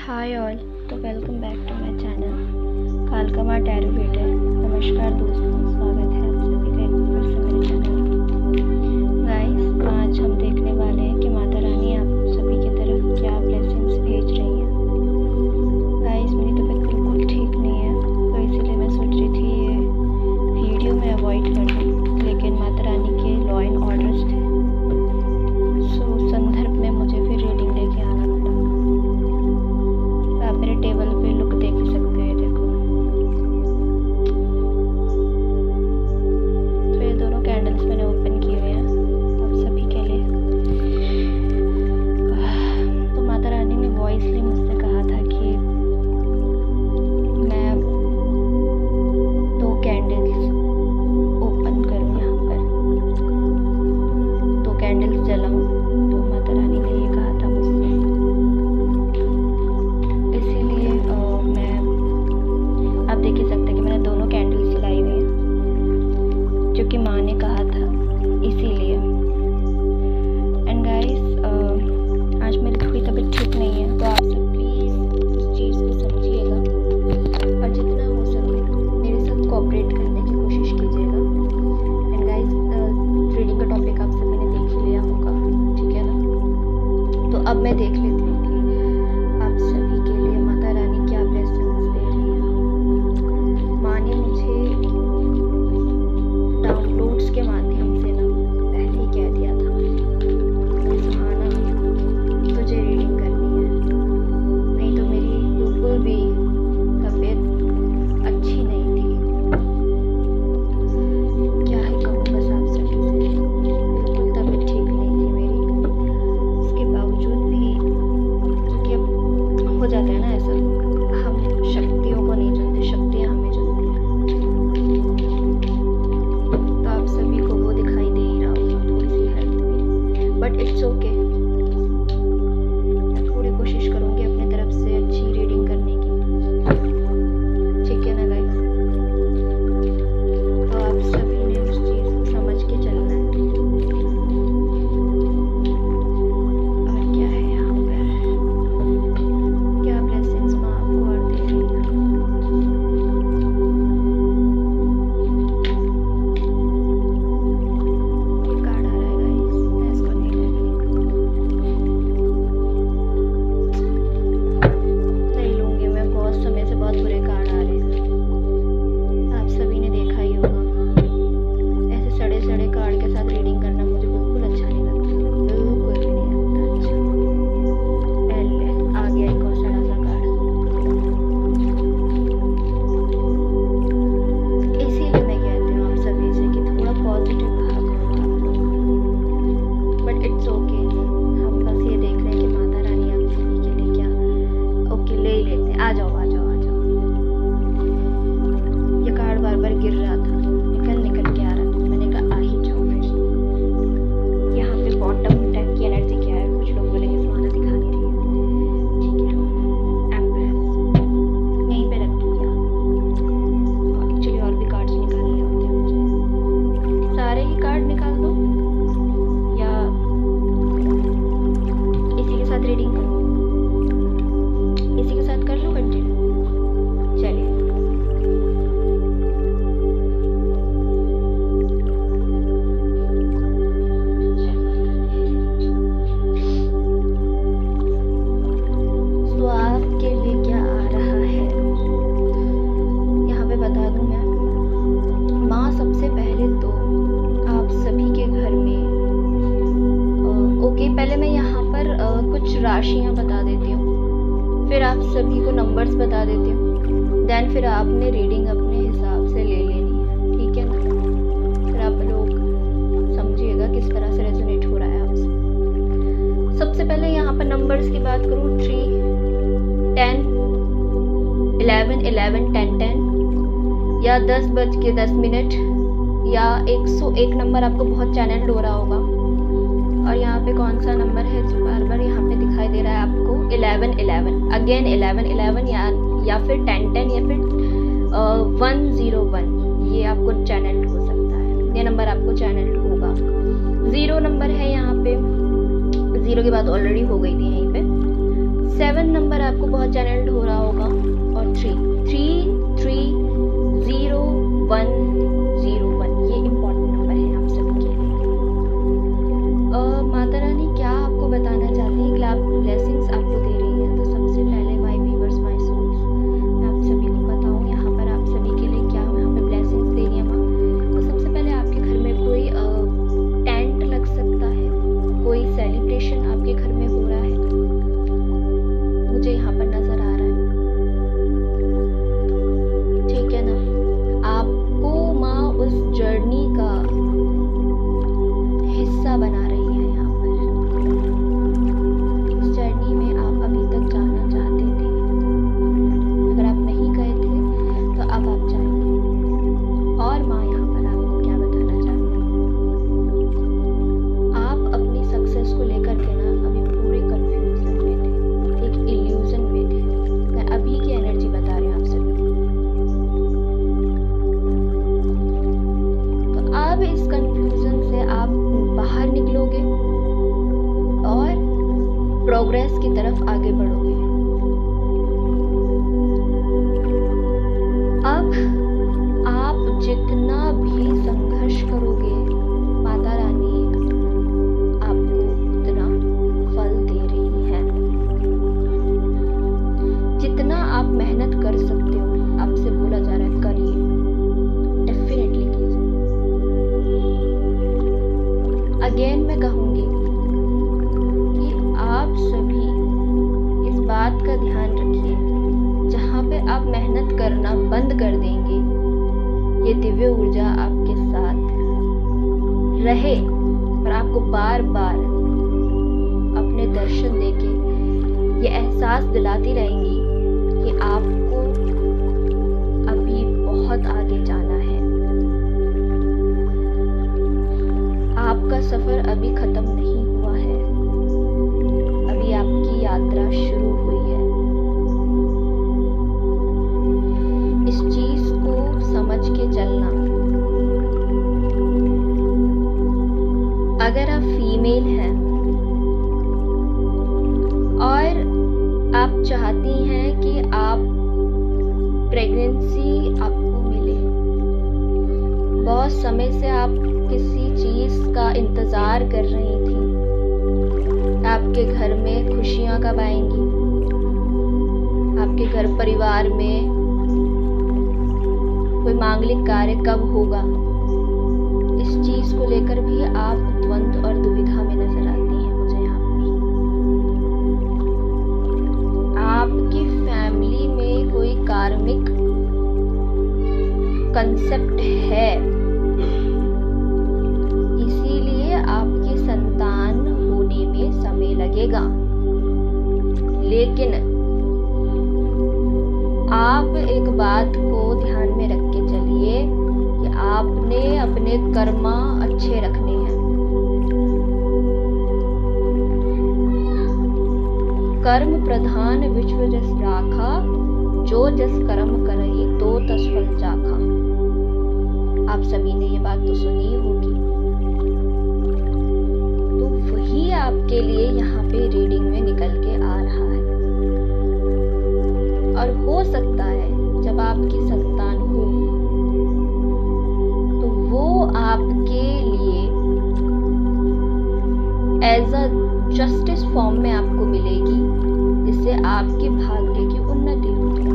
हाय all. तो welcome back to my channel कालका tarot reader. नमस्कार दोस्तों, स्वागत है आप सभी का एक बार फिर से मेरे चैनल। गाइस, आज हम देखने वाले हैं कि माता रानी आप सभी की तरफ क्या ब्लेसिंग्स भेज रही हैं। गाइस, मेरी तबीयत बिल्कुल ठीक नहीं है, तो इसीलिए मैं सोच रही थी ये वीडियो में अवॉइड कर दूँ, लेकिन माता रानी के लॉ एंड ऑर्डर्स थे, सो उस संदर्भ में मुझे फिर रीडिंग लेके आना पड़ा। आप मेरे टेबल पे लुक देख सकते हैं, देखो। तो ये दोनों कैंडल्स मैंने ओपन किए हुए हैं आप सभी के लिए। तो माता रानी ने वॉइसली मुझसे कहा था कि मैं 2 कैंडल्स ओपन करूँ, यहाँ पर 2 कैंडल्स जलाऊँ। तो माता रानी ने ये कहा था मुझसे, इसीलिए मैं आप देख ही सकते हैं कि मैंने दोनों कैंडल्स जलाई हुई हैं, जो कि माँ ने कहा था, इसीलिए। एंड गाइस, आज मेरी थोड़ी तबीयत ठीक नहीं है, तो आप सब प्लीज़ उस चीज़ को समझिएगा और जितना हो सके मेरे साथ कोऑपरेट करने की कोशिश कीजिएगा। एंड गाइस, रीडिंग का टॉपिक आप सभी ने देख ही लिया होगा, ठीक है ना। तो अब मैं देख लेती हूँ कि आप सभी के लिए माता रानी क्या ब्लेसिंग्स दे रही है। माँ ने मुझे डाउनलोड्स के माध्यम से ना पहले ही कह दिया था, सुहाना तुझे रीडिंग करनी है, नहीं तो मेरी बिल्कुल भी तबीयत अच्छी नहीं थी। क्या ही कहूँ बस आप सभी से, बिल्कुल तबीयत ठीक नहीं थी मेरी। उसके बावजूद भी, क्योंकि अब हो जाता है ना ऐसा, हम शक्तियों को नहीं चुनते, शक्तियाँ हमें चुनती हैं। तो आप सभी को वो दिखाई दे ही रहा होगा, थोड़ी सी हेल्थ भी, बट इट्स ओके। मैं पूरी कोशिश करूँगी अपने तरफ से अच्छी रीडिंग करने की, ठीक है ना गाइस। तो आप सभी ने उस चीज़ को समझ के चलना है। और क्या है यहाँ पर, क्या ब्लेसिंग्स माँ आपको और दे रही है। ये कार्ड आ रहा है गाइस, मैं इसको नहीं ले लूँगी। मैं बहुत समय से बहुत बुरे कार्ड आ रहे हैं, आप सभी ने देखा ही होगा। ऐसे सड़े सड़े कार्ड के साथ रीडिंग करना मुझे बिल्कुल अच्छा नहीं लगता, बिल्कुल भी नहीं लगता अच्छा। आ गया एक और सड़ा सा कार्ड। इसीलिए मैं कहती हूँ आप सभी से कि थोड़ा पॉजिटिव रहा करो आप लोग, बट इट्स ओके। हम बस ये देख रहे हैं कि माता रानी आप सभी के लिए क्या ओके ले ही लेते हैं। आ जाओ आ जाओ आ जाओ। ये कार्ड बार बार गिर रहा था, निकल के आ रहा था, मैंने कहा आ ही जाओ फिर। यहाँ पे बॉटम टाइप की एनर्जी क्या है, कुछ लोग बोलेंगे सुहाना दिखा नहीं रही है, ठीक है। एम्प्रेस यहीं पे रख दूँ क्या? एक्चुअली और भी कार्ड्स निकालने होते हैं मुझे, सारे ही कार्ड निकाल दो या इसी के साथ रीडिंग करो, इसी के साथ कर लो कंटिन्यू। चलिए, तो आपके लिए क्या आ रहा है यहाँ पे बता दूं मैं। माँ सबसे पहले तो आप सभी के घर में ओके, पहले मैं यहाँ पर कुछ राशियाँ बता देती हूँ, फिर आप सभी को नंबर्स बता देती हूँ, देन फिर आपने रीडिंग अपने हिसाब से ले लेनी है, ठीक है ना। फिर आप लोग समझिएगा किस तरह से रेजोनेट हो रहा है आपसे। सबसे पहले यहाँ पर नंबर्स की बात करूँ, 3, 10, 11, 11, 10, 10 या 10:10 या 101 नंबर आपको बहुत चैनल्ड हो रहा होगा। और यहाँ पे कौन सा नंबर है जो बार बार यहाँ पे दिखाई दे रहा है आपको, 11, 11 अगेन 11, 11 या फिर 10, 10 या फिर 101, ये आपको चैनल्ड हो सकता है, ये नंबर आपको चैनल्ड होगा। 0 नंबर है यहाँ पे, 0 की बात ऑलरेडी हो गई थी यहीं पे। 7 नंबर आपको बहुत चैनल्ड हो रहा होगा, और 330101, ये इम्पोर्टेंट नंबर है आप सभी के लिए। माता रानी क्या आपको बताना चाहती है, क्या ब्लेसिंग्स आपको दे रही है? तो सबसे पहले माय व्यूअर्स, माय सोल्स, मैं आप सभी को बताऊं यहाँ पर आप सभी के लिए क्या यहाँ पे ब्लेसिंग्स दे रही है माँ। तो सबसे पहले आपके घर में कोई टेंट लग सकता है, कोई सेलिब्रेशन आपके घर में हो रहा है, मुझे यहाँ पर नजर आ रहा है, ठीक है ना। आपको माँ उस जर्नी का हिस्सा बना रही है। यहाँ पर इस जर्नी में आप अभी तक जाना चाहते थे, अगर आप नहीं गए थे तो अब आप जाएंगे। और माँ यहाँ पर आपको क्या बताना चाहती है, आप अपनी सक्सेस को लेकर के ना अभी पूरे कंफ्यूजन में थे, एक इल्यूजन में थे। मैं अभी की एनर्जी बता रही हूँ आप सभी। तो अब इस कंफ्यूजन से आप बाहर निकलोगे और प्रोग्रेस की तरफ आगे बढ़ोगे। अब आप जितना भी संघर्ष करोगे, माता रानी आपको उतना फल दे रही है। जितना आप मेहनत कर सकते हो, आपसे बोला जा रहा है करिए, डेफिनेटली कीजिए। अगेन मैं कहूंगी कि आप सभी इस बात का ध्यान रखिए, जहाँ पे आप मेहनत करना बंद कर देंगे, ये दिव्य ऊर्जा आपके साथ रहे और आपको बार बार अपने दर्शन देके ये एहसास दिलाती रहेंगी कि आपको अभी बहुत आगे जाना है, आपका सफर अभी खत्म नहीं हुआ है, अभी आपकी यात्रा शुरू हुई है। इस चीज को समझ के चलना। अगर आप फीमेल हैं और आप चाहती हैं कि आप प्रेगनेंसी आपको मिले, बहुत समय से आप किसी चीज का इंतजार कर रही थी, आपके घर में खुशियां कब आएंगी, आपके घर परिवार में कोई मांगलिक कार्य कब होगा, इस चीज को लेकर भी आप द्वंद्व और दुविधा में नजर आती हैं मुझे यहाँ पर। आपकी फैमिली में कोई कार्मिक कंसेप्ट है, इसीलिए आपकी संतान होने में समय लगेगा। लेकिन आप एक बात को ध्यान में रख के चलिए कि आपने अपने कर्मा अच्छे रखने हैं। कर्म प्रधान विश्व जस राखा, जो जस कर्म करही तो तस फल चाखा। आप सभी ने ये बात तो सुनी होगी। तो वही आपके लिए यहाँ पे रीडिंग में निकल के आ रहा है। और हो सकता है जब आपकी संतान हो तो वो आपके लिए एज अ जस्टिस फॉर्म में आपको मिलेगी, जिससे आपके भाग्य की उन्नति होगी।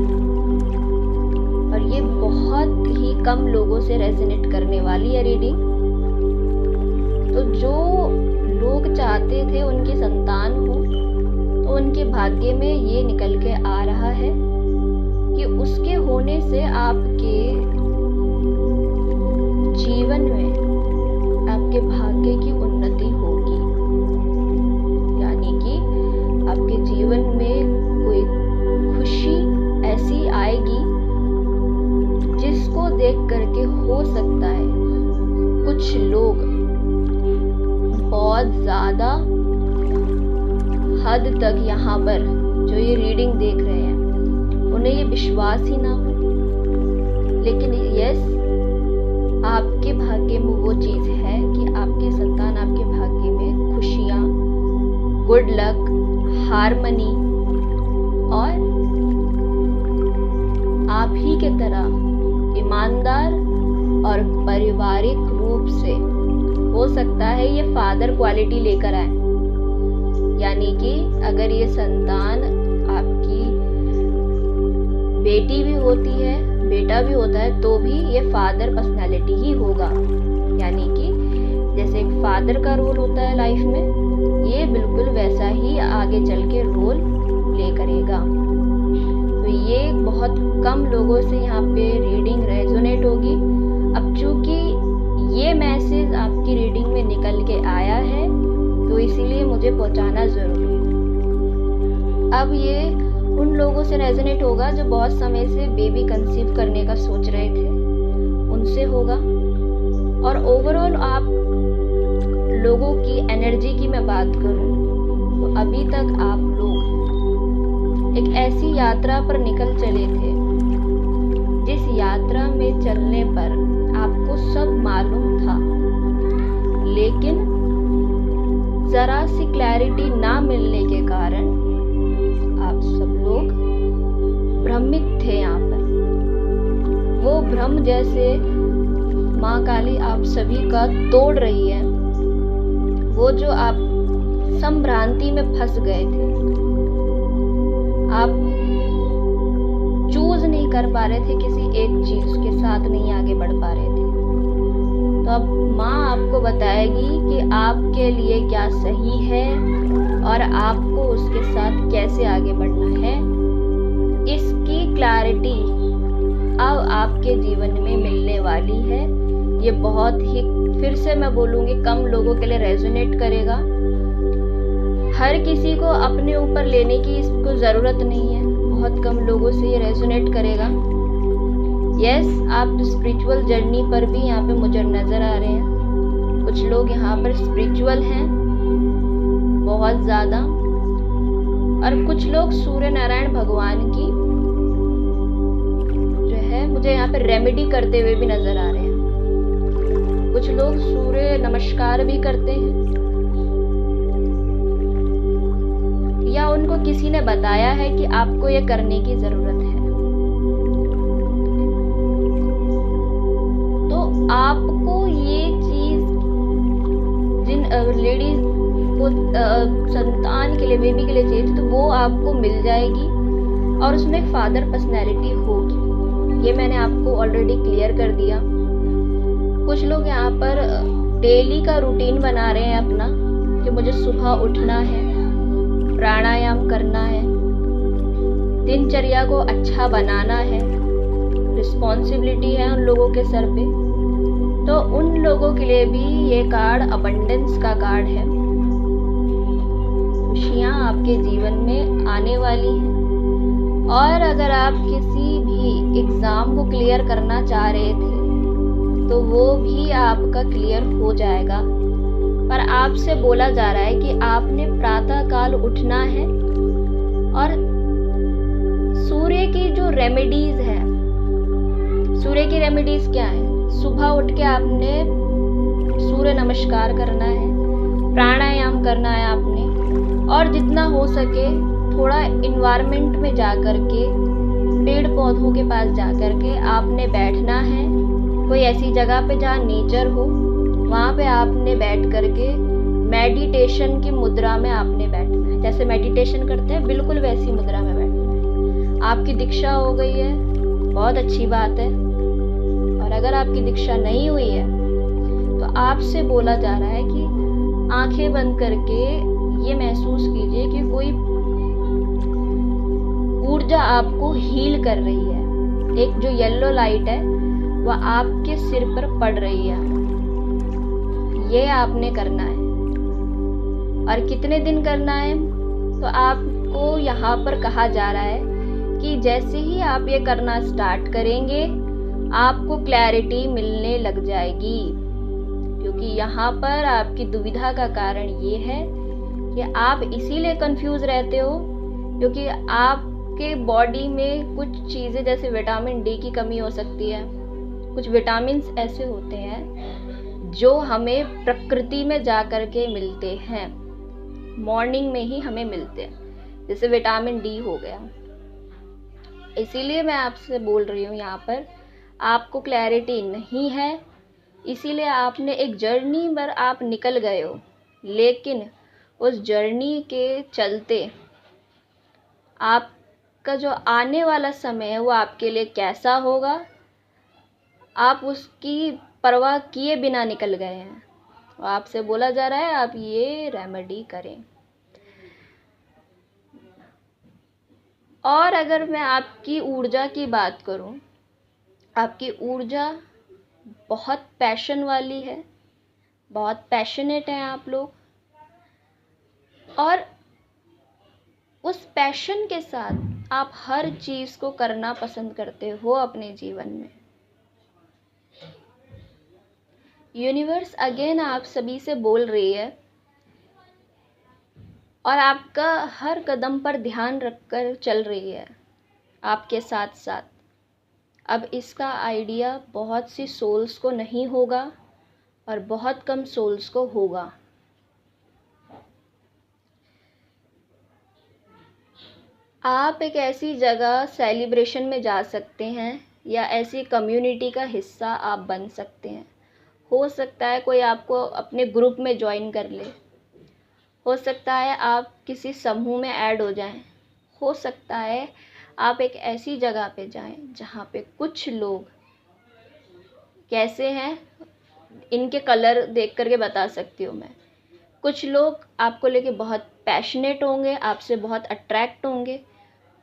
और ये बहुत ही कम लोगों से रेजोनेट करने वाली है रीडिंग। तो जो लोग चाहते थे उनकी संतान हो, तो उनके भाग्य में ये निकल के आ रहा है कि उसके होने से आपके जीवन में आपके भाग्य की उन्नति होगी। यानी कि आपके जीवन में कोई खुशी ऐसी आएगी जिसको देख करके हो सकता है कुछ लोग बहुत ज्यादा हद तक यहाँ पर जो ये रीडिंग देख रहे हैं उन्हें ये विश्वास ही ना हो। लेकिन यस, आपके भाग्य में वो चीज है कि आपकी संतान आपके भाग्य में खुशियाँ, गुड लक, हारमनी तरह ईमानदार और पारिवारिक रूप से, हो सकता है ये फादर क्वालिटी लेकर आए। यानी कि अगर ये संतान आपकी बेटी भी होती है, बेटा भी होता है, तो भी ये फादर पर्सनालिटी ही होगा। यानी कि जैसे एक फादर का रोल होता है लाइफ में, ये बिल्कुल वैसा ही आगे चल के रोल प्ले करेगा। तो ये बहुत कम लोगों से यहाँ पे रीडिंग रेजोनेट होगी। अब चूंकि ये मैसेज आपकी रीडिंग में निकल के आया है, तो इसीलिए मुझे पहुंचाना जरूरी है। अब ये उन लोगों से रेजोनेट होगा जो बहुत समय से बेबी कंसीव करने का सोच रहे थे, उनसे होगा। और ओवरऑल आप लोगों की एनर्जी की मैं बात करूं तो अभी तक आप लोग एक ऐसी यात्रा पर निकल चले थे जिस यात्रा में चलने पर आपको सब मालूम था, लेकिन जरा सी क्लैरिटी ना मिलने के कारण आप सब लोग भ्रमित थे। यहाँ पर वो भ्रम जैसे माँ काली आप सभी का तोड़ रही है, वो जो आप संभ्रांति में फंस गए थे, आप चूज नहीं कर पा रहे थे, किसी एक चीज के साथ नहीं आगे बढ़ पा रहे थे। तो अब माँ आपको बताएगी कि आपके लिए क्या सही है और आपको उसके साथ कैसे आगे बढ़ना है। इसकी क्लैरिटी अब आपके जीवन में मिलने वाली है। ये बहुत ही, फिर से मैं बोलूँगी, कम लोगों के लिए रेजोनेट करेगा। हर किसी को अपने ऊपर लेने की इसको ज़रूरत नहीं है, बहुत कम लोगों से ये रेजोनेट करेगा। यस, आप स्पिरिचुअल जर्नी पर भी यहाँ पे मुझे नज़र आ रहे हैं। कुछ लोग यहाँ पर स्पिरिचुअल हैं बहुत ज़्यादा, और कुछ लोग सूर्य नारायण भगवान की जो है मुझे यहाँ पे रेमेडी करते हुए भी नज़र आ रहे हैं। कुछ लोग सूर्य नमस्कार भी करते हैं, या उनको किसी ने बताया है कि आपको ये करने की ज़रूरत है। तो आपको ये चीज़ जिन लेडीज को संतान के लिए, बेबी के लिए चाहिए थी, तो वो आपको मिल जाएगी और उसमें एक फादर पर्सनैलिटी होगी। ये मैंने आपको ऑलरेडी क्लियर कर दिया। कुछ लोग यहाँ पर डेली का रूटीन बना रहे हैं अपना, कि मुझे सुबह उठना है, प्राणायाम करना है, दिनचर्या को अच्छा बनाना है, रिस्पॉन्सिबिलिटी है उन लोगों के सर पे। तो उन लोगों के लिए भी ये कार्ड अबंडेंस का कार्ड है। खुशियाँ आपके जीवन में आने वाली हैं। और अगर आप किसी भी एग्ज़ाम को क्लियर करना चाह रहे थे, तो वो भी आपका क्लियर हो जाएगा। पर आपसे बोला जा रहा है कि आपने प्रातः काल उठना है, और सूर्य की जो रेमेडीज है, सूर्य की रेमेडीज क्या है? सुबह उठ के आपने सूर्य नमस्कार करना है, प्राणायाम करना है आपने, और जितना हो सके थोड़ा इन्वायरमेंट में जा कर के, पेड़ पौधों के पास जा कर के आपने बैठना है। कोई ऐसी जगह पे जहाँ नेचर हो, वहाँ पे आपने बैठ करके मेडिटेशन की मुद्रा में आपने बैठना है। जैसे मेडिटेशन करते हैं, बिल्कुल वैसी मुद्रा में बैठना है। आपकी दीक्षा हो गई है, बहुत अच्छी बात है। और अगर आपकी दीक्षा नहीं हुई है, तो आपसे बोला जा रहा है कि आंखें बंद करके ये महसूस कीजिए कि कोई ऊर्जा आपको हील कर रही है। एक जो येलो लाइट है वह आपके सिर पर पड़ रही है। ये आपने करना है। और कितने दिन करना है? तो आपको यहाँ पर कहा जा रहा है कि जैसे ही आप ये करना स्टार्ट करेंगे, आपको क्लैरिटी मिलने लग जाएगी। क्योंकि यहाँ पर आपकी दुविधा का कारण ये है कि आप इसीलिए कंफ्यूज रहते हो क्योंकि आपके बॉडी में कुछ चीज़ें जैसे विटामिन डी की कमी हो सकती है। कुछ विटामिन्स ऐसे होते हैं जो हमें प्रकृति में जा कर के मिलते हैं, मॉर्निंग में ही हमें मिलते हैं, जैसे विटामिन डी हो गया। इसीलिए मैं आपसे बोल रही हूँ, यहाँ पर आपको क्लैरिटी नहीं है, इसीलिए आपने एक जर्नी पर आप निकल गए हो, लेकिन उस जर्नी के चलते आपका जो आने वाला समय है वो आपके लिए कैसा होगा, आप उसकी परवाह किए बिना निकल गए हैं। आपसे बोला जा रहा है आप ये रेमेडी करें। और अगर मैं आपकी ऊर्जा की बात करूं, आपकी ऊर्जा बहुत पैशन वाली है, बहुत पैशनेट हैं आप लोग, और उस पैशन के साथ आप हर चीज़ को करना पसंद करते हो अपने जीवन में। यूनिवर्स अगेन आप सभी से बोल रही है और आपका हर कदम पर ध्यान रखकर चल रही है आपके साथ साथ। अब इसका आइडिया बहुत सी सोल्स को नहीं होगा और बहुत कम सोल्स को होगा। आप एक ऐसी जगह सेलिब्रेशन में जा सकते हैं या ऐसी कम्युनिटी का हिस्सा आप बन सकते हैं। हो सकता है कोई आपको अपने ग्रुप में ज्वाइन कर ले, हो सकता है आप किसी समूह में ऐड हो जाएं, हो सकता है आप एक ऐसी जगह पे जाएं जहाँ पे कुछ लोग कैसे हैं, इनके कलर देख करके बता सकती हूँ मैं। कुछ लोग आपको लेके बहुत पैशनेट होंगे, आपसे बहुत अट्रैक्ट होंगे।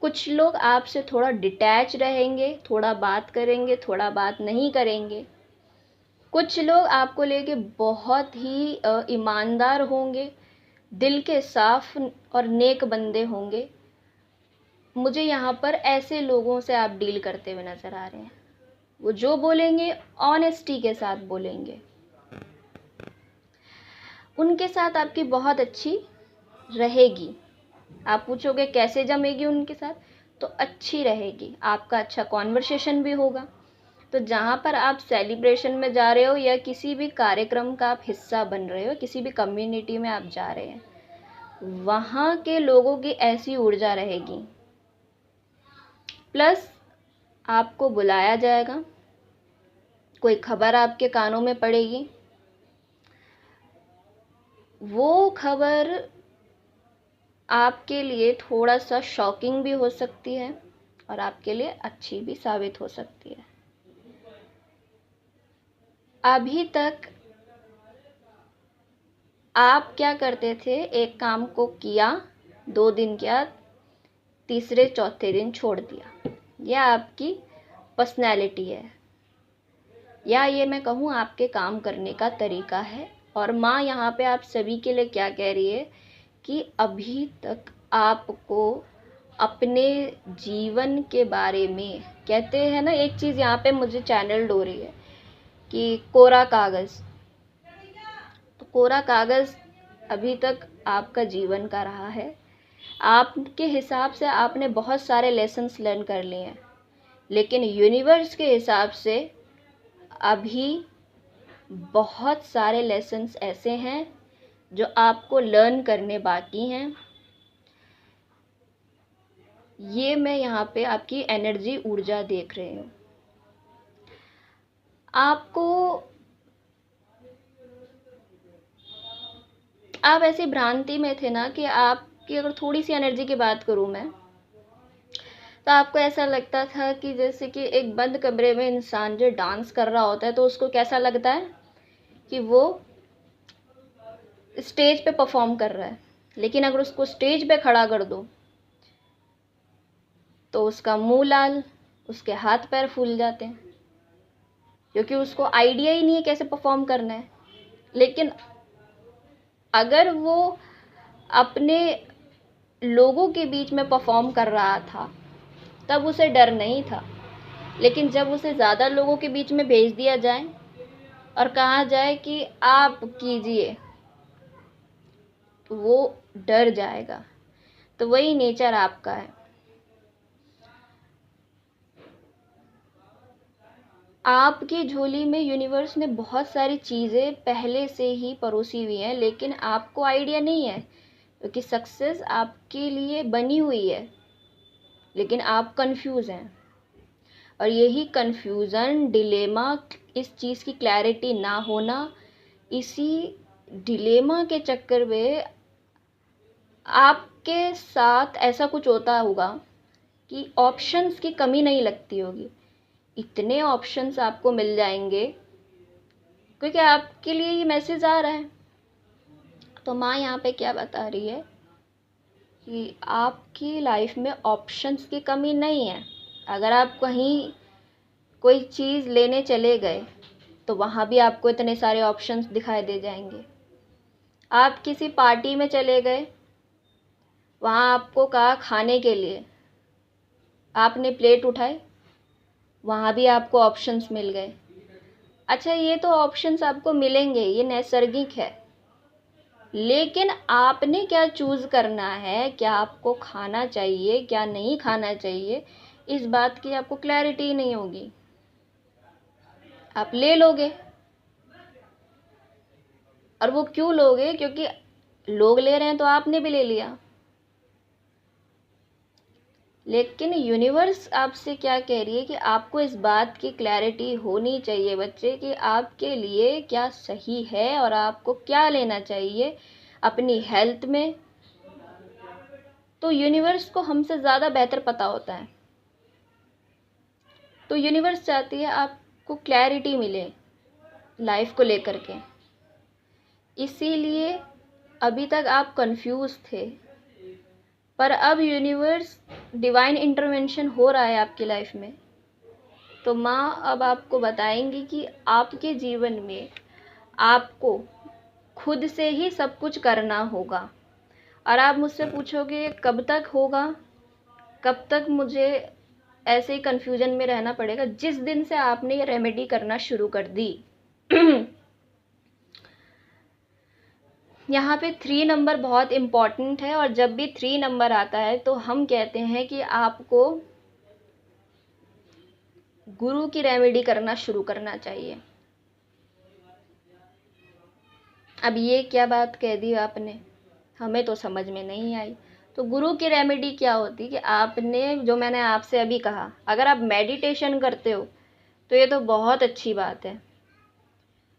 कुछ लोग आपसे थोड़ा डिटैच रहेंगे, थोड़ा बात करेंगे, थोड़ा बात नहीं करेंगे। कुछ लोग आपको लेके बहुत ही ईमानदार होंगे, दिल के साफ और नेक बंदे होंगे। मुझे यहाँ पर ऐसे लोगों से आप डील करते हुए नज़र आ रहे हैं। वो जो बोलेंगे ऑनेस्टी के साथ बोलेंगे, उनके साथ आपकी बहुत अच्छी रहेगी। आप पूछोगे कैसे जमेगी उनके साथ, तो अच्छी रहेगी, आपका अच्छा कॉन्वर्सेशन भी होगा। तो जहाँ पर आप सेलिब्रेशन में जा रहे हो या किसी भी कार्यक्रम का आप हिस्सा बन रहे हो, किसी भी कम्युनिटी में आप जा रहे हैं, वहाँ के लोगों की ऐसी ऊर्जा रहेगी। प्लस आपको बुलाया जाएगा, कोई खबर आपके कानों में पड़ेगी, वो खबर आपके लिए थोड़ा सा शॉकिंग भी हो सकती है और आपके लिए अच्छी भी साबित हो सकती है। अभी तक आप क्या करते थे, एक काम को किया, 2 दिन किया, तीसरे चौथे दिन छोड़ दिया। यह आपकी पर्सनैलिटी है, या ये मैं कहूँ आपके काम करने का तरीका है। और माँ यहाँ पे आप सभी के लिए क्या कह रही है कि अभी तक आपको अपने जीवन के बारे में, कहते हैं ना एक चीज़ यहाँ पे मुझे चैनल्ड हो रही है कि कोरा कागज़, तो कोरा कागज़ अभी तक आपका जीवन का रहा है। आपके हिसाब से आपने बहुत सारे लेसन्स लर्न कर लिए हैं, लेकिन यूनिवर्स के हिसाब से अभी बहुत सारे लेसन्स ऐसे हैं जो आपको लर्न करने बाकी हैं। ये मैं यहाँ पे आपकी एनर्जी, ऊर्जा देख रही हूँ। आप ऐसी भ्रांति में थे ना कि आपकी अगर थोड़ी सी एनर्जी की बात करूँ मैं, तो आपको ऐसा लगता था कि जैसे कि एक बंद कमरे में इंसान जो डांस कर रहा होता है, तो उसको कैसा लगता है कि वो स्टेज पे परफॉर्म कर रहा है, लेकिन अगर उसको स्टेज पे खड़ा कर दो तो उसका मुंह लाल, उसके हाथ पैर फूल जाते हैं, क्योंकि उसको आइडिया ही नहीं है कैसे परफॉर्म करना है। लेकिन अगर वो अपने लोगों के बीच में परफॉर्म कर रहा था तब उसे डर नहीं था, लेकिन जब उसे ज़्यादा लोगों के बीच में भेज दिया जाए और कहा जाए कि आप कीजिए, तो वो डर जाएगा। तो वही नेचर आपका है। आपकी झोली में यूनिवर्स ने बहुत सारी चीज़ें पहले से ही परोसी हुई हैं, लेकिन आपको आइडिया नहीं है, क्योंकि सक्सेस आपके लिए बनी हुई है। लेकिन आप कंफ्यूज हैं। और यही कंफ्यूज़न, डिलेमा, इस चीज़ की क्लैरिटी ना होना, इसी डिलेमा के चक्कर में आपके साथ ऐसा कुछ होता होगा कि ऑप्शंस की कमी नहीं लगती होगी। इतने ऑप्शंस आपको मिल जाएंगे क्योंकि आपके लिए ये मैसेज आ रहा है। तो माँ यहाँ पे क्या बता रही है कि आपकी लाइफ में ऑप्शंस की कमी नहीं है। अगर आप कहीं कोई चीज़ लेने चले गए तो वहाँ भी आपको इतने सारे ऑप्शंस दिखाई दे जाएंगे। आप किसी पार्टी में चले गए, वहाँ आपको कहा खाने के लिए, आपने प्लेट उठाई, वहाँ भी आपको ऑप्शंस मिल गए। अच्छा, ये तो ऑप्शंस आपको मिलेंगे, ये नैसर्गिक है, लेकिन आपने क्या चूज़ करना है, क्या आपको खाना चाहिए, क्या नहीं खाना चाहिए, इस बात की आपको क्लैरिटी नहीं होगी। आप ले लोगे, और वो क्यों लोगे? क्योंकि लोग ले रहे हैं तो आपने भी ले लिया। लेकिन यूनिवर्स आपसे क्या कह रही है कि आपको इस बात की क्लैरिटी होनी चाहिए बच्चे कि आपके लिए क्या सही है और आपको क्या लेना चाहिए अपनी हेल्थ में। तो यूनिवर्स को हमसे ज़्यादा बेहतर पता होता है। तो यूनिवर्स चाहती है आपको क्लैरिटी मिले लाइफ को लेकर के। इसीलिए अभी तक आप कंफ्यूज थे, पर अब यूनिवर्स डिवाइन इंटरवेंशन हो रहा है आपकी लाइफ में। तो माँ अब आपको बताएंगी कि आपके जीवन में आपको खुद से ही सब कुछ करना होगा। और आप मुझसे पूछोगे कब तक होगा, कब तक मुझे ऐसे ही कन्फ्यूजन में रहना पड़ेगा? जिस दिन से आपने ये रेमेडी करना शुरू कर दी। यहाँ पे 3 नंबर बहुत इम्पॉर्टेंट है, और जब भी 3 नंबर आता है तो हम कहते हैं कि आपको गुरु की रेमेडी करना शुरू करना चाहिए। अब ये क्या बात कह दी आपने, हमें तो समझ में नहीं आई। तो गुरु की रेमेडी क्या होती कि आपने, जो मैंने आपसे अभी कहा, अगर आप मेडिटेशन करते हो तो ये तो बहुत अच्छी बात है।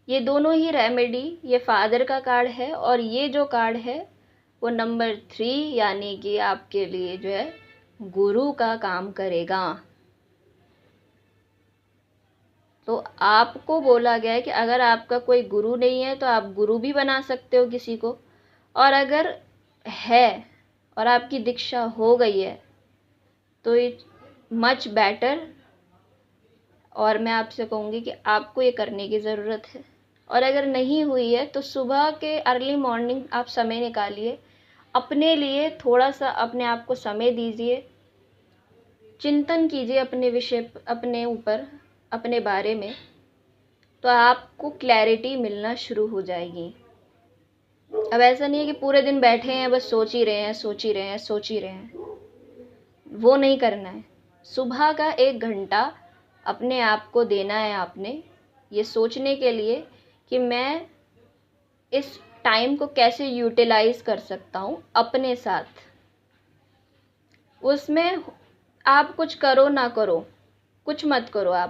ये दोनों ही रेमेडी, ये फादर का कार्ड है और ये जो कार्ड है वो नंबर 3 यानी कि आपके लिए जो है गुरु का काम करेगा। तो आपको बोला गया है कि अगर आपका कोई गुरु नहीं है तो आप गुरु भी बना सकते हो किसी को, और अगर है और आपकी दीक्षा हो गई है तो इट मच बेटर। और मैं आपसे कहूँगी कि आपको ये करने की ज़रूरत है। और अगर नहीं हुई है तो सुबह के अर्ली मॉर्निंग आप समय निकालिए, अपने लिए थोड़ा सा अपने आप को समय दीजिए, चिंतन कीजिए अपने विषय, अपने ऊपर, अपने बारे में, तो आपको क्लैरिटी मिलना शुरू हो जाएगी। अब ऐसा नहीं है कि पूरे दिन बैठे हैं बस सोच ही रहे हैं, सोच ही रहे हैं, सोच ही रहे हैं, वो नहीं करना है। सुबह का 1 घंटा अपने आप को देना है आपने, ये सोचने के लिए कि मैं इस टाइम को कैसे यूटिलाइज कर सकता हूँ अपने साथ। उसमें आप कुछ करो ना करो, कुछ मत करो, आप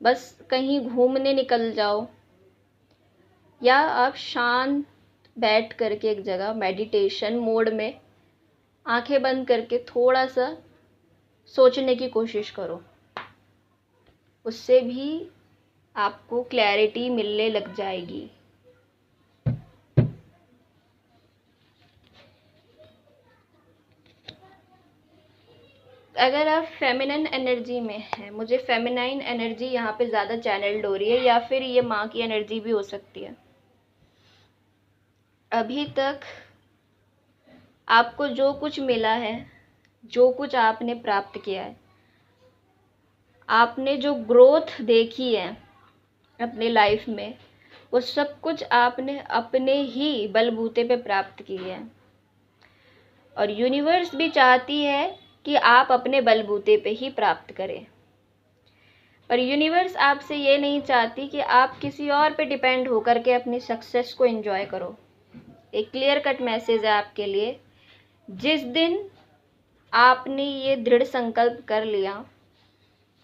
बस कहीं घूमने निकल जाओ, या आप शांत बैठ करके एक जगह मेडिटेशन मोड में आंखें बंद करके थोड़ा सा सोचने की कोशिश करो। उससे भी आपको क्लैरिटी मिलने लग जाएगी। अगर आप फेमिनिन एनर्जी में हैं, मुझे फेमिनाइन एनर्जी यहाँ पे ज़्यादा चैनल्ड हो रही है, या फिर ये माँ की एनर्जी भी हो सकती है। अभी तक आपको जो कुछ मिला है, जो कुछ आपने प्राप्त किया है, आपने जो ग्रोथ देखी है अपने लाइफ में, वो सब कुछ आपने अपने ही बलबूते पे प्राप्त की है। और यूनिवर्स भी चाहती है कि आप अपने बलबूते पे ही प्राप्त करें। पर यूनिवर्स आपसे ये नहीं चाहती कि आप किसी और पे डिपेंड होकर के अपनी सक्सेस को एंजॉय करो। एक क्लियर कट मैसेज है आपके लिए। जिस दिन आपने ये दृढ़ संकल्प कर लिया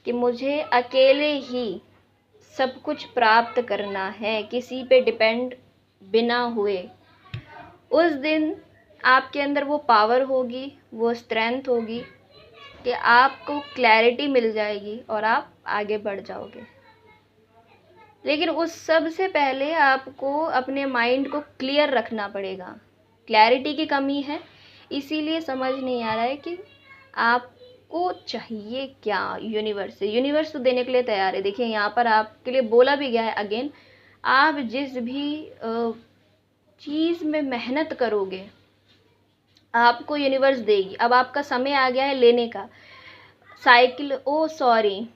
कि मुझे अकेले ही सब कुछ प्राप्त करना है, किसी पे डिपेंड बिना हुए, उस दिन आपके अंदर वो पावर होगी, वो स्ट्रेंथ होगी कि आपको क्लैरिटी मिल जाएगी और आप आगे बढ़ जाओगे। लेकिन उस सब से पहले आपको अपने माइंड को क्लियर रखना पड़ेगा। क्लैरिटी की कमी है, इसीलिए समझ नहीं आ रहा है कि आपको चाहिए क्या यूनिवर्स से। यूनिवर्स तो देने के लिए तैयार है। देखिए यहाँ पर आपके लिए बोला भी गया है अगेन, आप जिस भी चीज़ में मेहनत करोगे आपको यूनिवर्स देगी। अब आपका समय आ गया है लेने का। साइकिल, ओ सॉरी,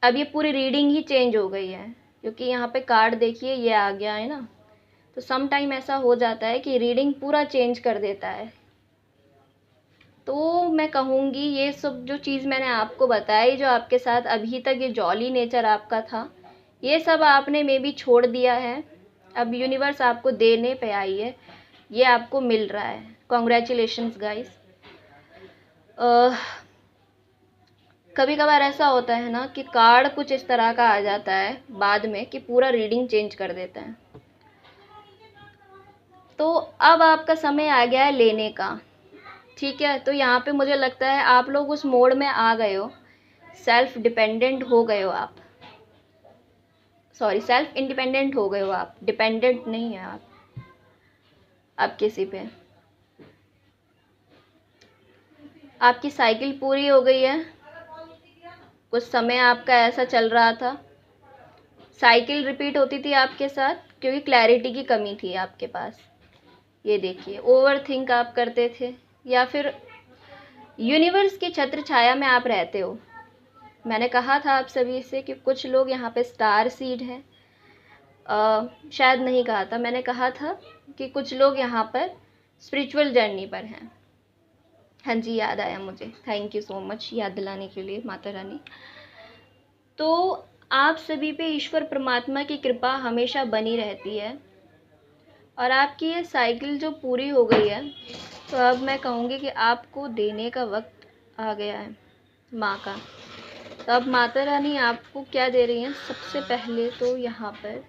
अब ये पूरी रीडिंग ही चेंज हो गई है, क्योंकि यहाँ पे कार्ड देखिए ये आ गया है ना, तो सम टाइम ऐसा हो जाता है कि रीडिंग पूरा चेंज कर देता है। तो मैं कहूँगी ये सब जो चीज़ मैंने आपको बताई, जो आपके साथ अभी तक ये जॉली नेचर आपका था, ये सब आपने मे बी छोड़ दिया है। अब यूनिवर्स आपको देने पे आई है, ये आपको मिल रहा है। Congratulations guys. कभी कभार ऐसा होता है ना कि कार्ड कुछ इस तरह का आ जाता है बाद में कि पूरा रीडिंग चेंज कर देता है। तो अब आपका समय आ गया है लेने का, ठीक है। तो यहाँ पे मुझे लगता है आप लोग उस मोड में आ गए हो, सेल्फ डिपेंडेंट हो गए हो आप, सॉरी सेल्फ इंडिपेंडेंट हो गए हो आप, डिपेंडेंट नहीं है आप किसी पे। आपकी साइकिल पूरी हो गई है। कुछ समय आपका ऐसा चल रहा था, साइकिल रिपीट होती थी आपके साथ क्योंकि क्लैरिटी की कमी थी आपके पास। ये देखिए, ओवर थिंक आप करते थे या फिर यूनिवर्स की छत्र छाया में आप रहते हो। मैंने कहा था आप सभी से कि कुछ लोग यहाँ पे स्टार सीड हैं, शायद नहीं कहा था, मैंने कहा था कि कुछ लोग यहाँ पर स्पिरिचुअल जर्नी पर हैं। हाँ जी, याद आया मुझे, थैंक यू सो मच याद दिलाने के लिए माता रानी। तो आप सभी पे ईश्वर परमात्मा की कृपा हमेशा बनी रहती है। और आपकी ये साइकिल जो पूरी हो गई है, तो अब मैं कहूँगी कि आपको देने का वक्त आ गया है माँ का। तो अब माता रानी आपको क्या दे रही हैं? सबसे पहले तो यहाँ पर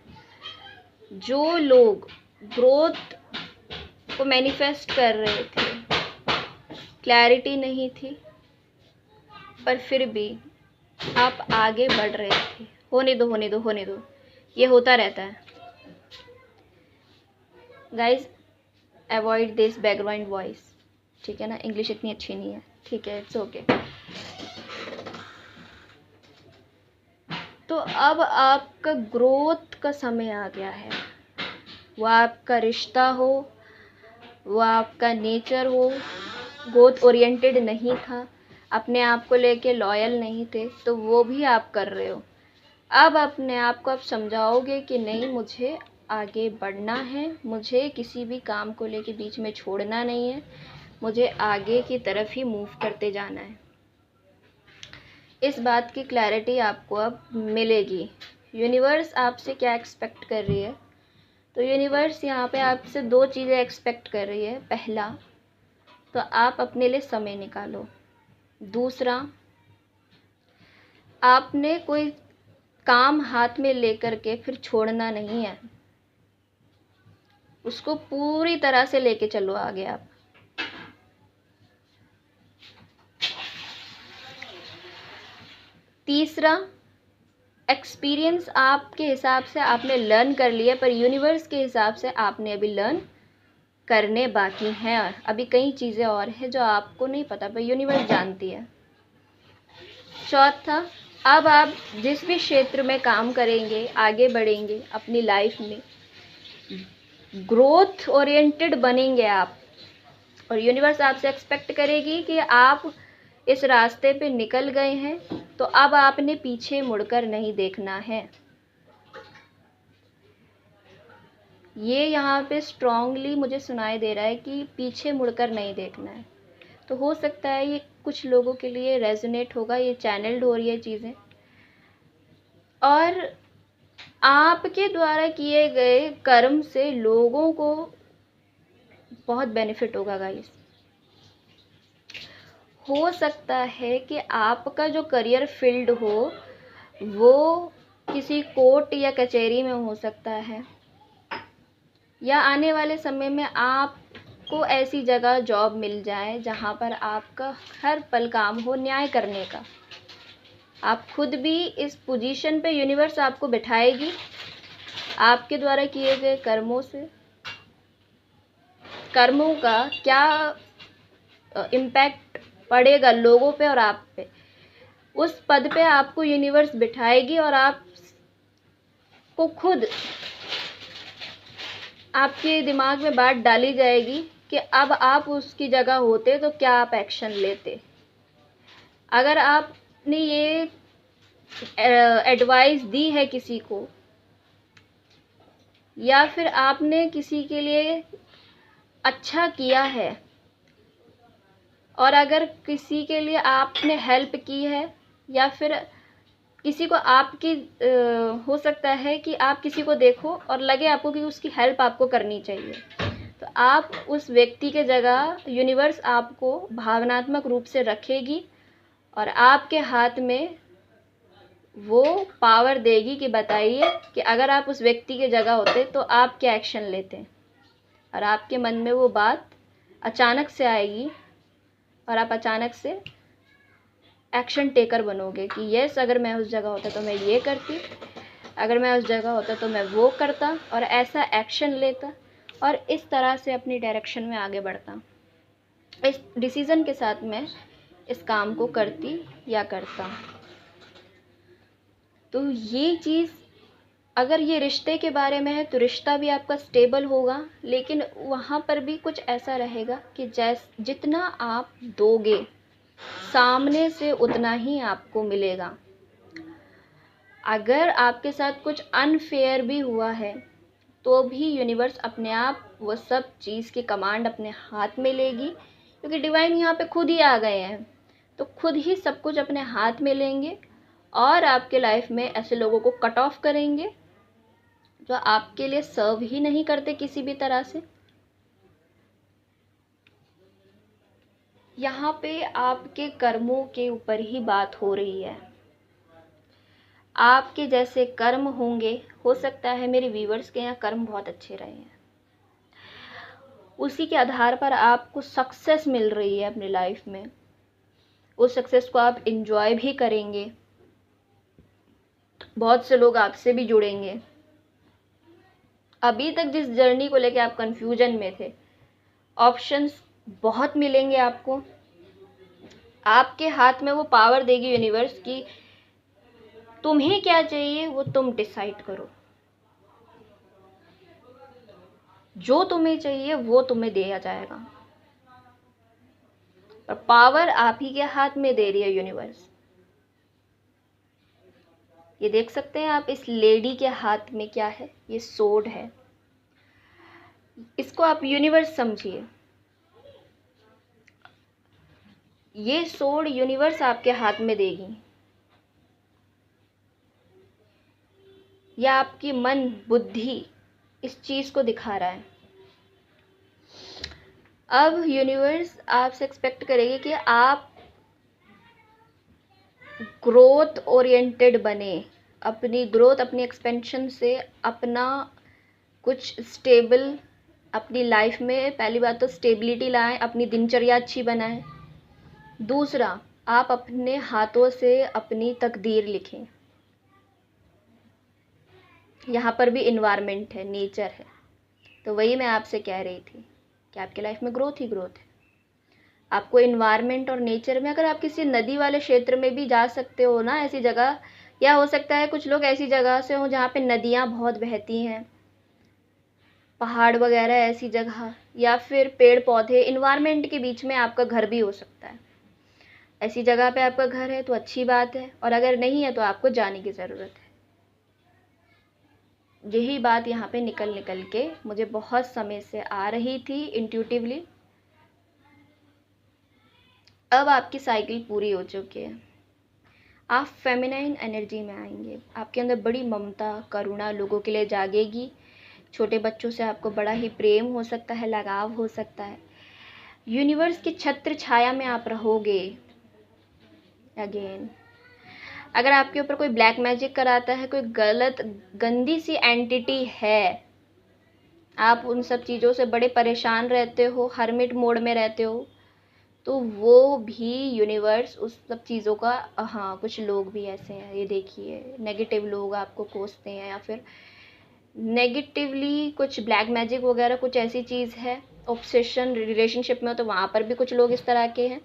जो लोग ग्रोथ को मैनिफेस्ट कर रहे थे, क्लैरिटी नहीं थी, पर फिर भी आप आगे बढ़ रहे थे, होने दो होने दो होने दो, ये होता रहता है guys. Avoid this background voice, ठीक है ना, इंग्लिश इतनी अच्छी नहीं है, ठीक है, इट्स ओके। तो अब आपका ग्रोथ का समय आ गया है। वो आपका रिश्ता हो, वो आपका नेचर हो, ग्रोथ ओरिएंटेड नहीं था, अपने आप को लेके लॉयल नहीं थे, तो वो भी आप कर रहे हो। अब अपने आप को आप समझाओगे कि नहीं, मुझे आगे बढ़ना है, मुझे किसी भी काम को लेके बीच में छोड़ना नहीं है, मुझे आगे की तरफ ही मूव करते जाना है। इस बात की क्लैरिटी आपको अब मिलेगी। यूनिवर्स आपसे क्या एक्सपेक्ट कर रही है? तो यूनिवर्स यहाँ पे आपसे दो चीज़ें एक्सपेक्ट कर रही है। पहला, तो आप अपने लिए समय निकालो। दूसरा, आपने कोई काम हाथ में लेकर के फिर छोड़ना नहीं है, उसको पूरी तरह से लेके चलो आगे आप। तीसरा, एक्सपीरियंस आपके हिसाब से आपने लर्न कर लिया, पर यूनिवर्स के हिसाब से आपने अभी लर्न करने बाकी हैं। अभी कई चीज़ें और हैं जो आपको नहीं पता, पर यूनिवर्स जानती है। चौथा, अब आप जिस भी क्षेत्र में काम करेंगे, आगे बढ़ेंगे अपनी लाइफ में, ग्रोथ ओरिएंटेड बनेंगे आप, और यूनिवर्स आपसे एक्सपेक्ट करेगी कि आप इस रास्ते पे निकल गए हैं, तो अब आपने पीछे मुड़कर नहीं देखना है। ये यहाँ पे स्ट्रांगली मुझे सुनाई दे रहा है कि पीछे मुड़कर नहीं देखना है। तो हो सकता है ये कुछ लोगों के लिए रेजोनेट होगा, ये चैनल्ड हो रही है चीज़ें, और आपके द्वारा किए गए कर्म से लोगों को बहुत बेनिफिट होगा गाइस। हो सकता है कि आपका जो करियर फील्ड हो वो किसी कोर्ट या कचहरी में हो सकता है, या आने वाले समय में आपको ऐसी जगह जॉब मिल जाए जहाँ पर आपका हर पल काम हो न्याय करने का। आप खुद भी इस पोजीशन पे यूनिवर्स आपको बिठाएगी आपके द्वारा किए गए कर्मों से। कर्मों का क्या इम्पैक्ट पड़ेगा लोगों पे और आप पे, उस पद पे आपको यूनिवर्स बिठाएगी और आपको खुद आपके दिमाग में बात डाली जाएगी कि अब आप उसकी जगह होते तो क्या आप एक्शन लेते। अगर आपने ये एडवाइस दी है किसी को, या फिर आपने किसी के लिए अच्छा किया है, और अगर किसी के लिए आपने हेल्प की है, या फिर किसी को आपकी हो सकता है कि आप किसी को देखो और लगे आपको कि उसकी हेल्प आपको करनी चाहिए, तो आप उस व्यक्ति के जगह यूनिवर्स आपको भावनात्मक रूप से रखेगी और आपके हाथ में वो पावर देगी कि बताइए कि अगर आप उस व्यक्ति के जगह होते तो आप क्या एक्शन लेते। और आपके मन में वो बात अचानक से आएगी और आप अचानक से एक्शन टेकर बनोगे कि यस, अगर मैं उस जगह होता तो मैं ये करती, अगर मैं उस जगह होता तो मैं वो करता, और ऐसा एक्शन लेता और इस तरह से अपनी डायरेक्शन में आगे बढ़ता। इस डिसीज़न के साथ मैं इस काम को करती या करता। तो ये चीज़ अगर ये रिश्ते के बारे में है तो रिश्ता भी आपका स्टेबल होगा, लेकिन वहाँ पर भी कुछ ऐसा रहेगा कि जितना आप दोगे सामने से उतना ही आपको मिलेगा। अगर आपके साथ कुछ अनफेयर भी हुआ है तो भी यूनिवर्स अपने आप वो सब चीज़ की कमांड अपने हाथ में लेगी, क्योंकि डिवाइन यहाँ पे खुद ही आ गए हैं, तो खुद ही सब कुछ अपने हाथ में लेंगे और आपके लाइफ में ऐसे लोगों को कट ऑफ करेंगे जो आपके लिए सर्व ही नहीं करते किसी भी तरह से। यहाँ पे आपके कर्मों के ऊपर ही बात हो रही है। आपके जैसे कर्म होंगे, हो सकता है मेरे व्यूवर्स के यहाँ कर्म बहुत अच्छे रहे हैं, उसी के आधार पर आपको सक्सेस मिल रही है अपनी लाइफ में। उस सक्सेस को आप एंजॉय भी करेंगे, बहुत से लोग आपसे भी जुड़ेंगे। अभी तक जिस जर्नी को लेके आप कंफ्यूजन में थे, ऑप्शंस बहुत मिलेंगे आपको। आपके हाथ में वो पावर देगी यूनिवर्स की तुम्हें क्या चाहिए वो तुम डिसाइड करो, जो तुम्हें चाहिए वो तुम्हें दिया जाएगा। और पावर आप ही के हाथ में दे रही है यूनिवर्स। ये देख सकते हैं आप, इस लेडी के हाथ में क्या है, ये सोर्ड है। इसको आप यूनिवर्स समझिए, ये सोर्ड यूनिवर्स आपके हाथ में देगी, या आपकी मन बुद्धि इस चीज को दिखा रहा है। अब यूनिवर्स आपसे एक्सपेक्ट करेगी कि आप ग्रोथ ओरिएंटेड बने, अपनी ग्रोथ, अपनी एक्सपेंशन से अपना कुछ स्टेबल अपनी लाइफ में, पहली बात तो स्टेबिलिटी लाएं, अपनी दिनचर्या अच्छी बनाएं। दूसरा, आप अपने हाथों से अपनी तकदीर लिखें। यहाँ पर भी इन्वायरमेंट है, नेचर है, तो वही मैं आपसे कह रही थी कि आपकी लाइफ में ग्रोथ ही ग्रोथ है। आपको इन्वायरमेंट और नेचर में, अगर आप किसी नदी वाले क्षेत्र में भी जा सकते हो ना, ऐसी जगह, या हो सकता है कुछ लोग ऐसी जगह से हों जहाँ पे नदियाँ बहुत बहती हैं, पहाड़ वगैरह ऐसी जगह, या फिर पेड़ पौधे, इन्वायरमेंट के बीच में आपका घर भी हो सकता है। ऐसी जगह पे आपका घर है तो अच्छी बात है, और अगर नहीं है तो आपको जाने की ज़रूरत है। यही बात यहाँ पे निकल के मुझे बहुत समय से आ रही थी इंट्यूटिवली। अब आपकी साइकिल पूरी हो चुकी है, आप फेमिनाइन एनर्जी में आएंगे। आपके अंदर बड़ी ममता, करुणा लोगों के लिए जागेगी। छोटे बच्चों से आपको बड़ा ही प्रेम हो सकता है, लगाव हो सकता है। यूनिवर्स की छत्र छाया में आप रहोगे। अगेन अगर आपके ऊपर कोई ब्लैक मैजिक कराता है, कोई गलत गंदी सी एंटिटी है, आप उन सब चीज़ों से बड़े परेशान रहते हो, हर्मिट मोड में रहते हो, तो वो भी यूनिवर्स उस सब चीज़ों का, हाँ कुछ लोग भी ऐसे हैं, ये देखिए नेगेटिव लोग आपको कोसते हैं, या फिर नेगेटिवली कुछ ब्लैक मैजिक वगैरह कुछ ऐसी चीज़ है, ऑब्सेशन रिलेशनशिप में हो तो वहाँ पर भी कुछ लोग इस तरह के हैं।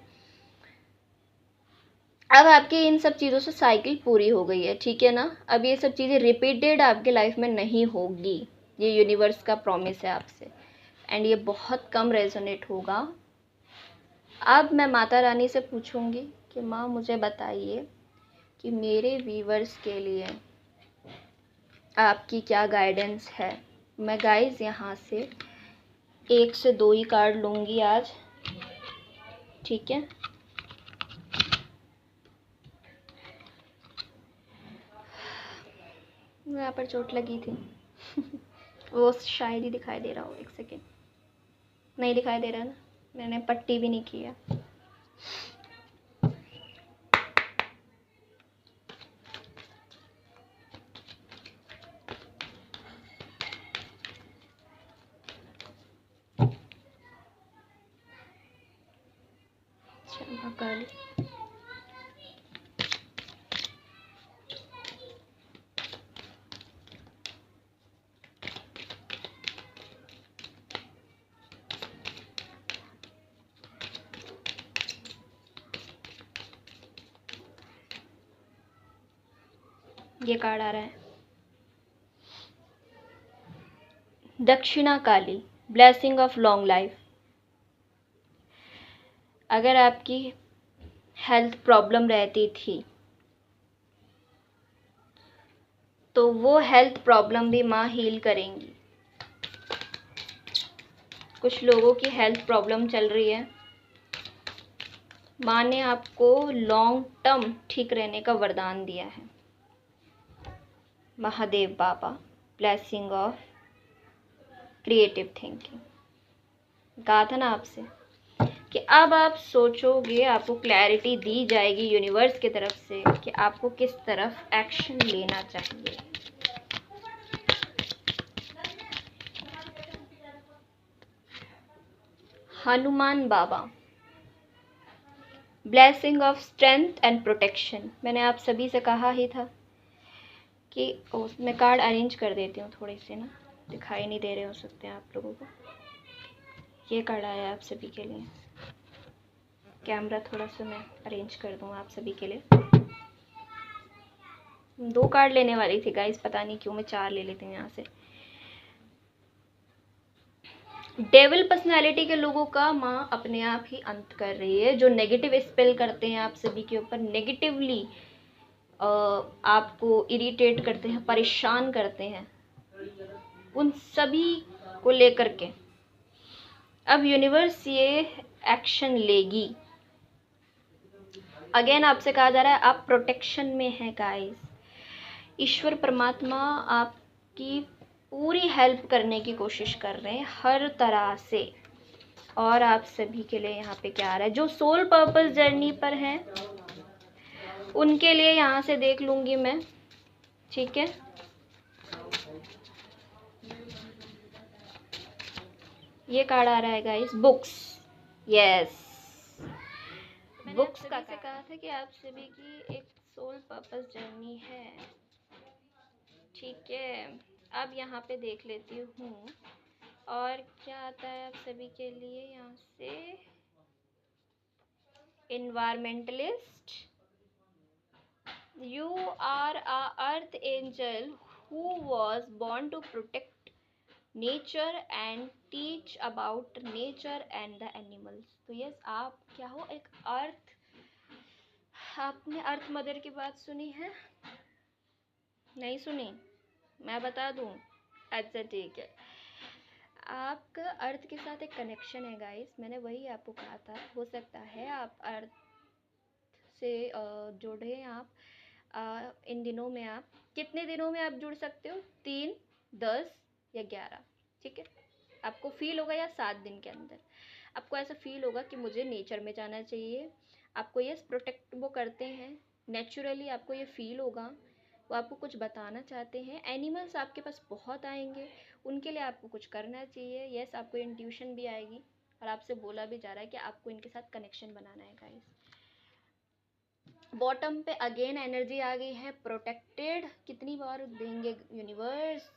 अब आपकी इन सब चीज़ों से साइकिल पूरी हो गई है, ठीक है ना। अब ये सब चीज़ें रिपीटेड आपके लाइफ में नहीं होगी, ये यूनिवर्स का प्रॉमिस है आपसे, एंड ये बहुत कम रेजोनेट होगा। अब मैं माता रानी से पूछूंगी कि माँ मुझे बताइए कि मेरे व्यूवर्स के लिए आपकी क्या गाइडेंस है। मैं गाइस यहाँ से 1 से 2 ही कार्ड लूँगी आज, ठीक है। यहाँ पर चोट लगी थी वो शायद ही दिखाई दे रहा हो, 1 सेकेंड, नहीं दिखाई दे रहा ना, मैंने पट्टी भी नहीं किया। काली ये कार्ड आ रहा है, दक्षिणा काली, ब्लेसिंग ऑफ लॉन्ग लाइफ। अगर आपकी हेल्थ प्रॉब्लम रहती थी तो वो हेल्थ प्रॉब्लम भी माँ हील करेंगी। कुछ लोगों की हेल्थ प्रॉब्लम चल रही है, माँ ने आपको लॉन्ग टर्म ठीक रहने का वरदान दिया है। महादेव बाबा, ब्लेसिंग ऑफ क्रिएटिव थिंकिंग। कहा था ना आपसे कि अब आप सोचोगे, आपको क्लैरिटी दी जाएगी यूनिवर्स की तरफ से कि आपको किस तरफ एक्शन लेना चाहिए। हनुमान बाबा, blessing of strength and protection. मैंने आप सभी से कहा ही था कि मैं कार्ड अरेंज कर देती हूँ, थोड़े से ना दिखाई नहीं दे रहे हो सकते हैं आप लोगों को। ये कार्ड आया आप सभी के लिए, कैमरा थोड़ा सा मैं अरेंज कर दूँ आप सभी के लिए। 2 कार्ड लेने वाली थी गाइस, पता नहीं क्यों मैं 4 ले लेती हूँ यहाँ से। डेविल पर्सनालिटी के लोगों का माँ अपने आप ही अंत कर रही है। जो नेगेटिव स्पेल करते हैं आप सभी के ऊपर, नेगेटिवली आपको इरिटेट करते हैं, परेशान करते हैं, उन सभी को लेकर के अब यूनिवर्स ये एक्शन लेगी। अगेन आपसे कहा जा रहा है आप प्रोटेक्शन में हैं गाइस। ईश्वर परमात्मा आपकी पूरी हेल्प करने की कोशिश कर रहे हैं हर तरह से। और आप सभी के लिए यहाँ पे क्या आ रहा है, जो सोल पर्पस जर्नी पर हैं उनके लिए यहाँ से देख लूँगी मैं, ठीक है। ये कार्ड आ रहा है गाइस, बुक्स। यस, बुक्स का कहा था कि आप सभी की एक सोल पर्पस जर्नी है, ठीक है। अब यहाँ पे देख लेती हूँ और क्या आता है आप सभी के लिए यहाँ से। Environmentalist, you are a earth angel who was born to protect nature and teach about nature and the animals। तो यस, आप क्या हो, एक अर्थ। आपने अर्थ मदर की बात सुनी है? नहीं सुनी? मैं बता दूं? अच्छा ठीक है। आपका अर्थ के साथ एक कनेक्शन है गाइस, मैंने वही आपको कहा था। हो सकता है आप अर्थ से जुड़े आप इन दिनों में। आप कितने दिनों में आप जुड़ सकते हो? 3, 10 या 11, ठीक है। आपको फील होगा या 7 दिन के अंदर आपको ऐसा फील होगा कि मुझे नेचर में जाना चाहिए। आपको ये प्रोटेक्ट वो करते हैं, नेचुरली आपको ये फील होगा, वो आपको कुछ बताना चाहते हैं। एनिमल्स आपके पास बहुत आएंगे, उनके लिए आपको कुछ करना चाहिए। यस, आपको इंट्यूशन भी आएगी और आपसे बोला भी जा रहा है कि आपको इनके साथ कनेक्शन बनाना है गाइस। बॉटम पे अगेन एनर्जी आ गई है प्रोटेक्टेड। कितनी बार देंगे यूनिवर्स?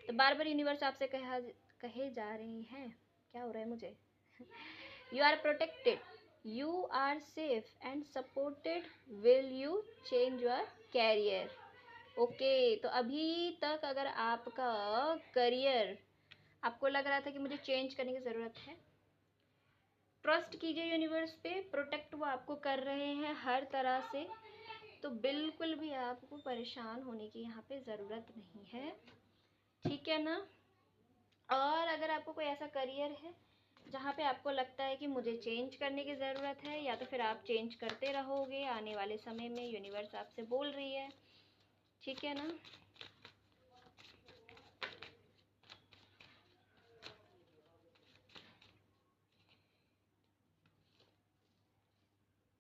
तो बार बार यूनिवर्स आपसे कहे जा रही हैं, क्या हो रहा है मुझे? You are protected, you are safe and supported, will you change your career. Okay, तो अभी तक अगर आपका करियर आपको लग रहा था कि मुझे चेंज करने की ज़रूरत है, ट्रस्ट कीजिए यूनिवर्स पे, प्रोटेक्ट वो आपको कर रहे हैं हर तरह से। तो बिल्कुल भी आपको परेशान होने की यहाँ पे ज़रूरत नहीं है, ठीक है ना। और अगर आपको कोई ऐसा करियर है जहाँ पे आपको लगता है कि मुझे चेंज करने की ज़रूरत है, या तो फिर आप चेंज करते रहोगे, आने वाले समय में यूनिवर्स आपसे बोल रही है, ठीक है ना।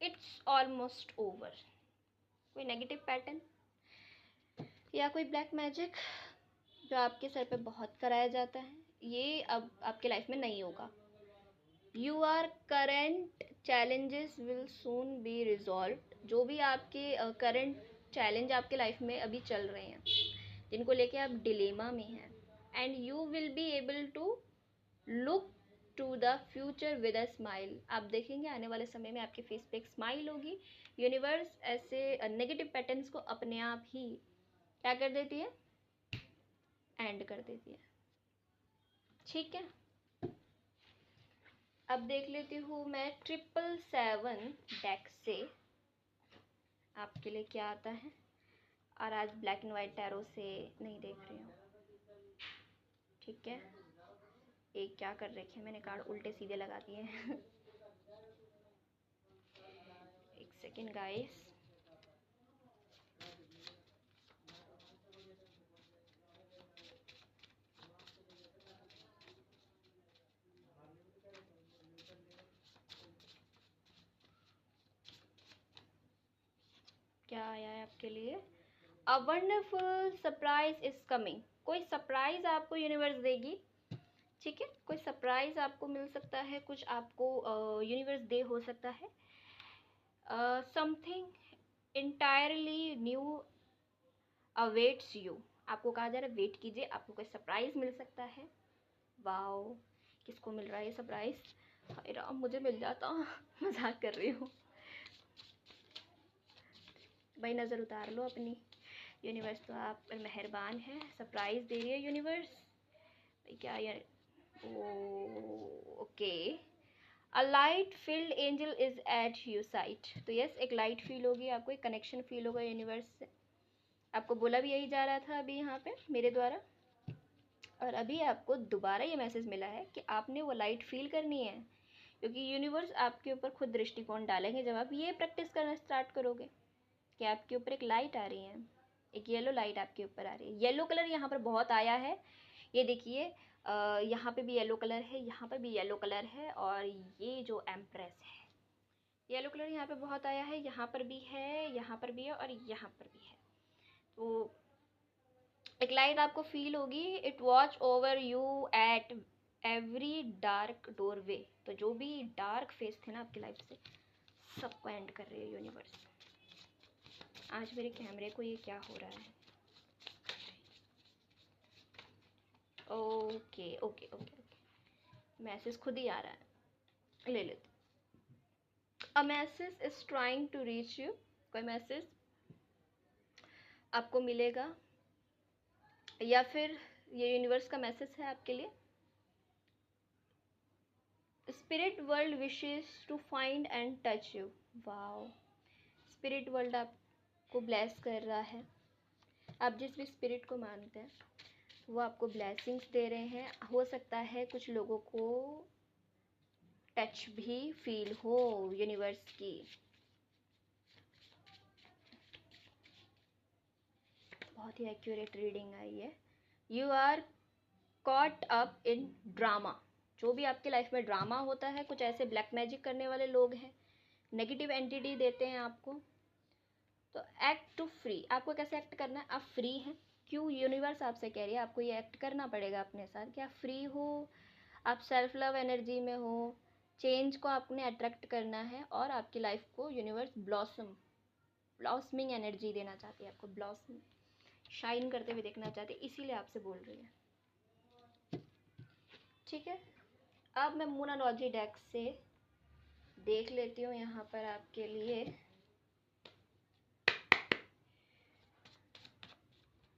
It's almost over. कोई नेगेटिव पैटर्न या कोई ब्लैक मैजिक जो आपके सर पे बहुत कराया जाता है, ये अब आपके लाइफ में नहीं होगा। You are current challenges will soon be resolve. जो भी आपके करेंट चैलेंज आपके लाइफ में अभी चल रहे हैं, जिनको लेके आप डिलेमा में हैं, and you will be able to look to the future with a smile. आप देखेंगे आने वाले समय में आपके फेस पे एक स्माइल होगी। यूनिवर्स ऐसे नेगेटिव पैटर्न्स को अपने आप ही क्या कर देती है? एंड कर देती है, ठीक है। अब देख लेती हूँ मैं 777 डेक से आपके लिए क्या आता है। और आज ब्लैक एंड वाइट टैरो से नहीं देख रही हूँ, ठीक है। एक क्या कर रखे हैं मैंने, कार्ड उल्टे सीधे लगा दिए हैं। एक सेकेंड गाइस। क्या आया है आपके लिए? A wonderful surprise is coming. कोई सरप्राइज आपको यूनिवर्स देगी, ठीक है। कोई सरप्राइज आपको मिल सकता है, कुछ आपको यूनिवर्स दे हो सकता है। Something entirely new awaits you. आपको कहा जा रहा है वेट कीजिए, आपको कोई सरप्राइज मिल सकता है। वाओ, किसको मिल रहा है ये सरप्राइज? हाय राम, मुझे मिल जाता। मजाक कर रही हूँ भाई, नज़र उतार लो अपनी। यूनिवर्स तो आप पर मेहरबान है, सरप्राइज दे रही है यूनिवर्स भाई। क्या यार? Okay. A light filled angel is at you side. तो यस, एक लाइट फील होगी आपको, एक कनेक्शन फील होगा यूनिवर्स से। आपको बोला भी यही जा रहा था अभी यहाँ पे मेरे द्वारा, और अभी आपको दोबारा ये मैसेज मिला है कि आपने वो लाइट फील करनी है, क्योंकि यूनिवर्स आपके ऊपर खुद दृष्टिकोण डालेंगे जब आप ये प्रैक्टिस करना स्टार्ट करोगे कि आपके ऊपर एक लाइट आ रही है, एक येलो लाइट आपके ऊपर आ रही है। येलो कलर यहाँ पर बहुत आया है, ये देखिए। यहाँ पे भी येलो कलर है, यहाँ पर भी येलो कलर है, और ये जो एम्प्रेस है, येलो कलर यहाँ पे बहुत आया है। यहाँ पर भी है, यहाँ पर भी है, और यहाँ पर भी है। तो एक लाइट आपको फील होगी। It watch over you at every dark doorway. तो जो भी डार्क फेस थे ना आपकी लाइफ से, सबको एंड कर रही है यूनिवर्स। आज मेरे कैमरे को ये क्या हो रहा है? Okay okay okay okay, message खुद ही आ रहा है, ले लेते। A message is trying to reach you. कोई मैसेज आपको मिलेगा, या फिर ये यूनिवर्स का मैसेज है आपके लिए। Spirit world wishes to find and touch you. Wow, spirit world आपको ब्लेस कर रहा है। आप जिस भी स्पिरिट को मानते हैं वो आपको ब्लेसिंग्स दे रहे हैं। हो सकता है कुछ लोगों को टच भी फील हो यूनिवर्स की। बहुत ही एक्यूरेट रीडिंग आई है। You are caught up in drama. जो भी आपकी लाइफ में ड्रामा होता है, कुछ ऐसे ब्लैक मैजिक करने वाले लोग हैं, नेगेटिव एंटिटी देते हैं आपको, तो एक्ट टू फ्री। आपको कैसे एक्ट करना है? आप फ्री हैं। क्यों? यूनिवर्स आपसे कह रही है आपको ये एक्ट करना पड़ेगा अपने साथ कि आप फ्री हो, आप सेल्फ लव एनर्जी में हो, चेंज को आपने अट्रैक्ट करना है और आपकी लाइफ को यूनिवर्स ब्लॉसमिंग एनर्जी देना चाहती है, आपको ब्लॉसम शाइन करते हुए देखना चाहती है, इसीलिए आपसे बोल रही है। ठीक है, अब मैं मूनालॉजी डेक से देख लेती हूँ यहाँ पर आपके लिए।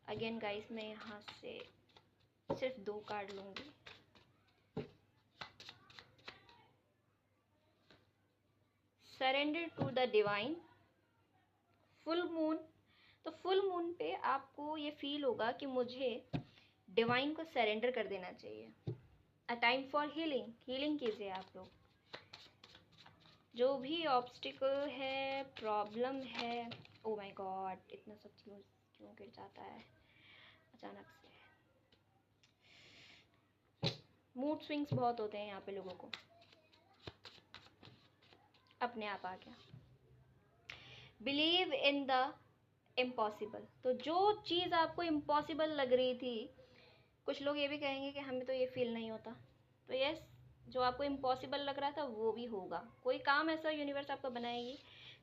अगेन गाइस, मैं यहाँ से सिर्फ 2 कार्ड लूँगी। Surrender to the divine. Full moon, तो फुल मून पे आपको ये फील होगा कि मुझे डिवाइन को सरेंडर कर देना चाहिए। अ टाइम फॉर हीलिंग कीजिए आप लोग। जो भी ऑब्स्टिकल है, प्रॉब्लम है, ओ माय गॉड, इतना सब क्यों गिर जाता है अचानक से। मूड स्विंग्स बहुत होते हैं यहाँ पे लोगों को, अपने आप आ गया। Believe in the impossible. तो जो चीज़ आपको इम्पॉसिबल लग रही थी, कुछ लोग ये भी कहेंगे कि हमें तो ये फील नहीं होता, तो यस, जो आपको इम्पॉसिबल लग रहा था वो भी होगा। कोई काम ऐसा यूनिवर्स आपको बनाएगी,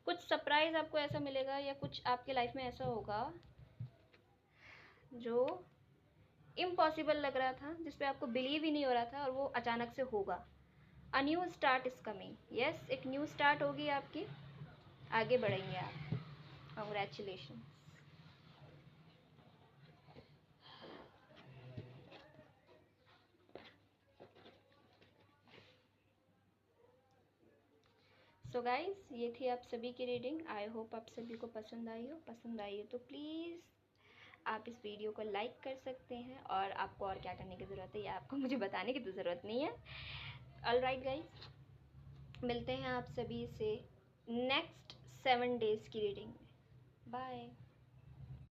कुछ सरप्राइज आपको ऐसा मिलेगा, या कुछ आपके लाइफ में ऐसा होगा जो इम्पॉसिबल लग रहा था, जिस पे आपको बिलीव ही नहीं हो रहा था, और वो अचानक से होगा। A new start is coming. Yes, एक न्यू स्टार्ट होगी आपकी, आगे बढ़ेंगे आप। कांग्रेचुलेशन। सो गाइज, ये थी आप सभी की रीडिंग। आई होप आप सभी को पसंद आई हो। पसंद आई हो तो प्लीज़ आप इस वीडियो को लाइक कर सकते हैं, और आपको और क्या करने की ज़रूरत है, या आपको मुझे बताने की तो ज़रूरत नहीं है। ऑल राइट गाइज, मिलते हैं आप सभी से नेक्स्ट 7 डेज़ की रीडिंग में। बाय।